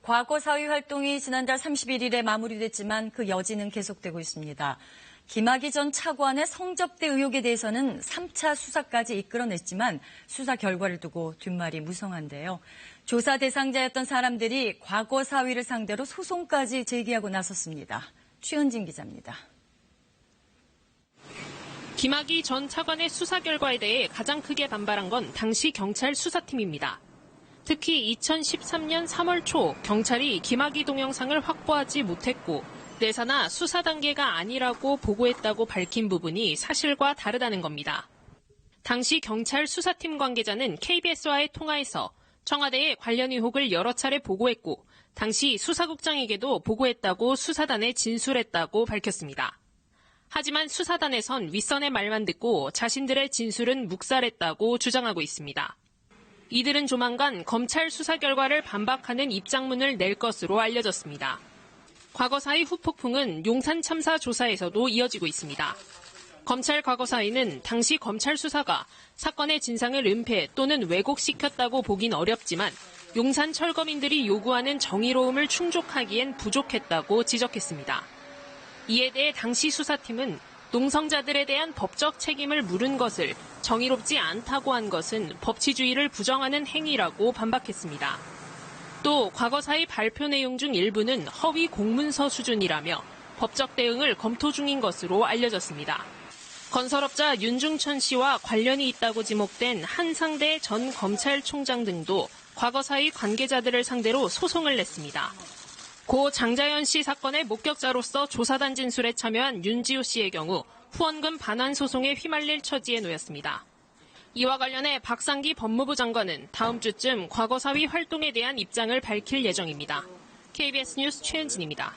과거 사위 활동이 지난달 31일에 마무리됐지만 그 여지는 계속되고 있습니다. 김학의 전 차관의 성접대 의혹에 대해서는 3차 수사까지 이끌어냈지만 수사 결과를 두고 뒷말이 무성한데요. 조사 대상자였던 사람들이 과거 사위를 상대로 소송까지 제기하고 나섰습니다. 최은진 기자입니다. 김학의 전 차관의 수사 결과에 대해 가장 크게 반발한 건 당시 경찰 수사팀입니다. 특히 2013년 3월 초 경찰이 김학의 동영상을 확보하지 못했고 내사나 수사 단계가 아니라고 보고했다고 밝힌 부분이 사실과 다르다는 겁니다. 당시 경찰 수사팀 관계자는 KBS와의 통화에서 청와대에 관련 의혹을 여러 차례 보고했고 당시 수사국장에게도 보고했다고 수사단에 진술했다고 밝혔습니다. 하지만 수사단에선 윗선의 말만 듣고 자신들의 진술은 묵살했다고 주장하고 있습니다. 이들은 조만간 검찰 수사 결과를 반박하는 입장문을 낼 것으로 알려졌습니다. 과거사위 후폭풍은 용산 참사 조사에서도 이어지고 있습니다. 검찰 과거사위는 당시 검찰 수사가 사건의 진상을 은폐 또는 왜곡시켰다고 보긴 어렵지만 용산 철거민들이 요구하는 정의로움을 충족하기엔 부족했다고 지적했습니다. 이에 대해 당시 수사팀은 농성자들에 대한 법적 책임을 물은 것을 정의롭지 않다고 한 것은 법치주의를 부정하는 행위라고 반박했습니다. 또 과거사위 발표 내용 중 일부는 허위 공문서 수준이라며 법적 대응을 검토 중인 것으로 알려졌습니다. 건설업자 윤중천 씨와 관련이 있다고 지목된 한상대 전 검찰총장 등도 과거사위 관계자들을 상대로 소송을 냈습니다. 고 장자연 씨 사건의 목격자로서 조사단 진술에 참여한 윤지호 씨의 경우 후원금 반환 소송에 휘말릴 처지에 놓였습니다. 이와 관련해 박상기 법무부 장관은 다음 주쯤 과거사위 활동에 대한 입장을 밝힐 예정입니다. KBS 뉴스 최은진입니다.